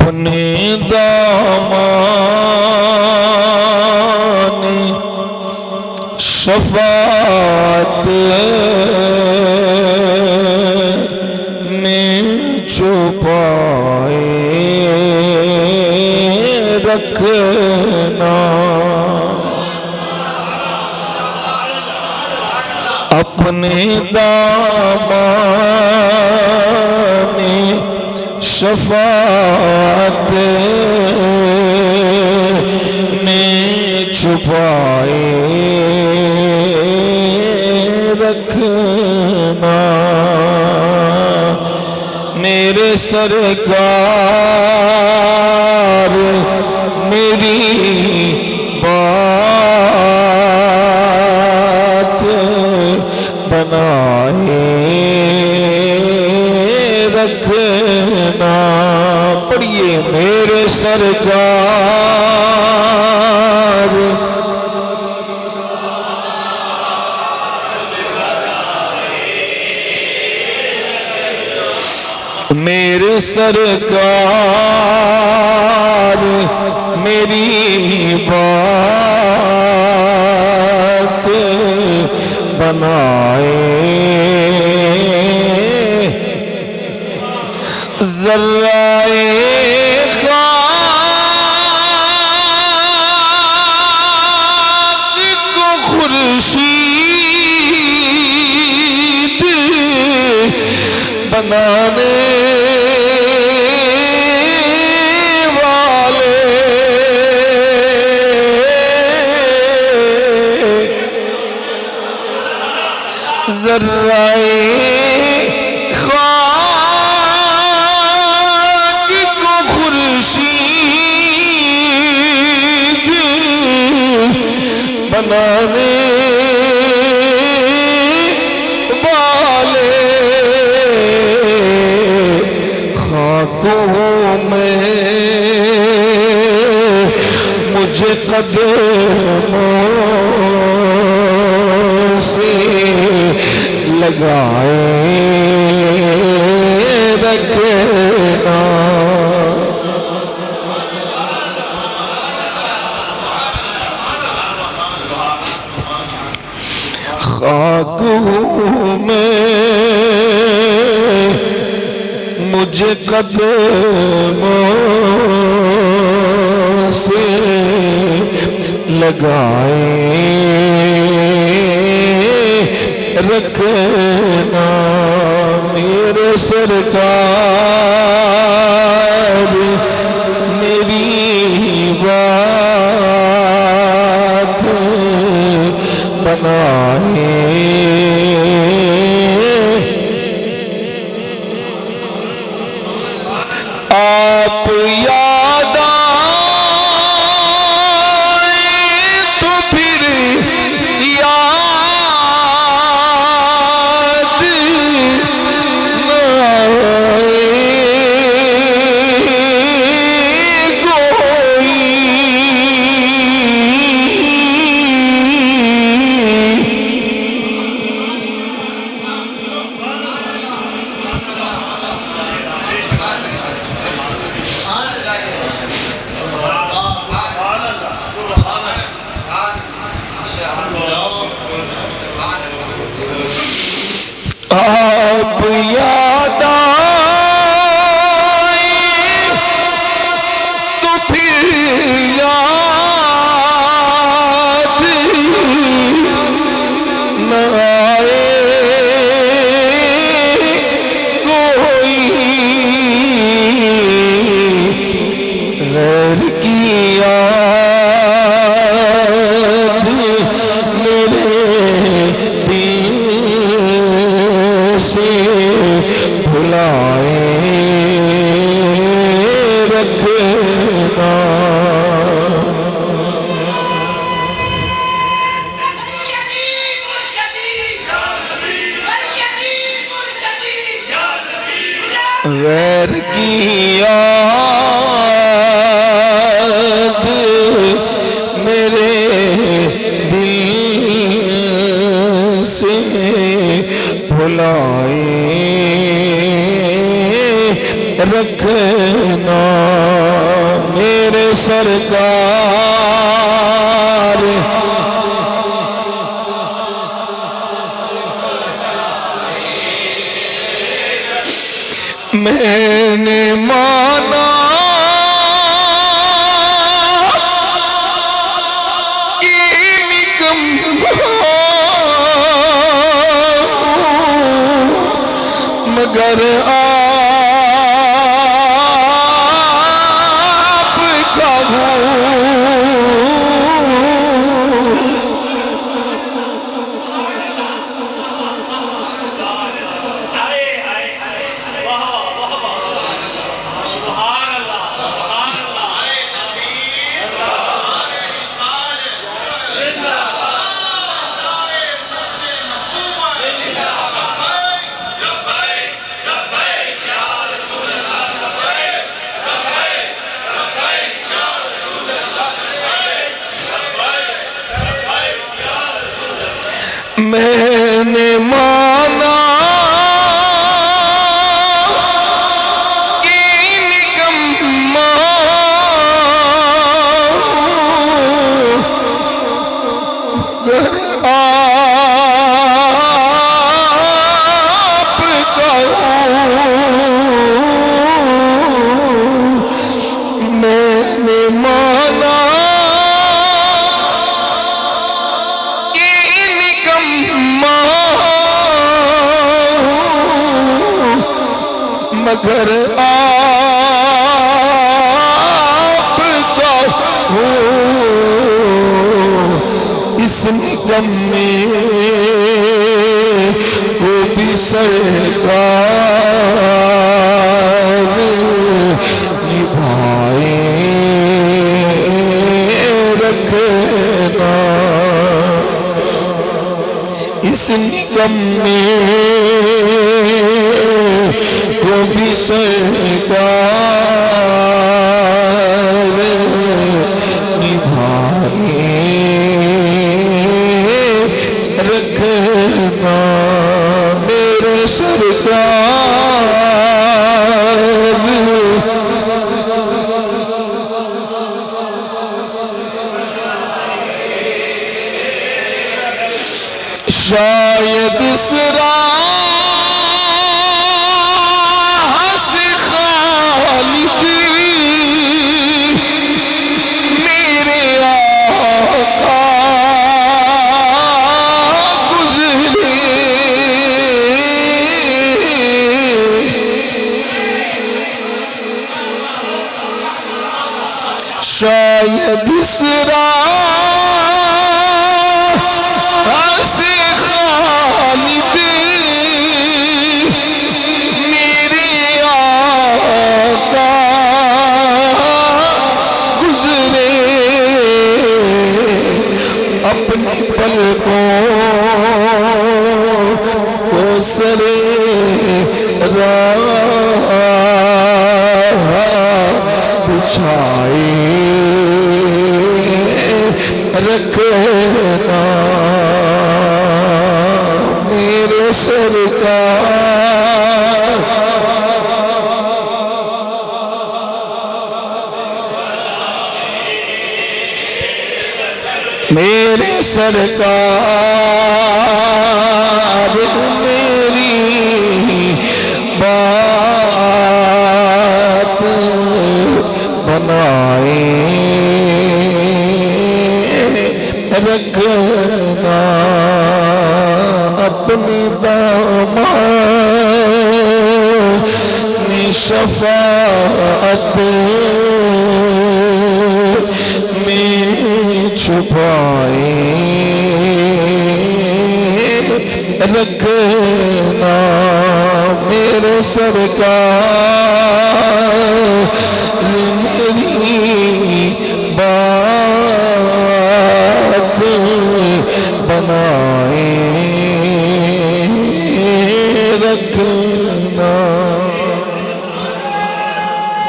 اپنے دامان شفاعت میں چھپائے رکھنا، اپنے دامان شفاعت میں چھپائے رکھنا، میرے سرکار میری بات بنائے رکھنا، پڑھیے میرے سرکار میرے سرکار میری بات بنائے ذرائے خاک کو خورشید بنانے والے، ذرائے خاک کو خورشید بنانے والے، خاکوں میں مجھے قدموں سے لگائے رکھنا، خاکوں میں مجھے قدموں سے لگائے رکھنا، میرے سرکار میری بات بنائے آپ یاد آئے تو پھر یاد نہ آئے کوئی، آپ یاد آئے تو پھر یاد نہ آئے کوئی، غیر کی یاد میرے دل سے بھلائے رکھنا، غیر کی یاد میرے دل سے بھلائے رکھنا، رکھنا میرے سرکار میں نے مانا مگر آپ کا ہوں میں نے مانا کہ نکما گر آپ کا میں نے مانا مگر آپ کا ہوں اس نگم میں وہ بھی سرکار نبھائے رکھنا اس نگم میں وہ بھی سرکار نبھائے رکھنا میرے سرکار شاید اس شاید اس راہ سے خالد میرے آقا گزرے اپنی پلکوں کو سرے راہ بچھائے رکھنا میرے سرکار میرے سرکار میری بات بنائے رکھنا اپنی دامن شفاعت میں چھپائے رکھنا میرے سرکار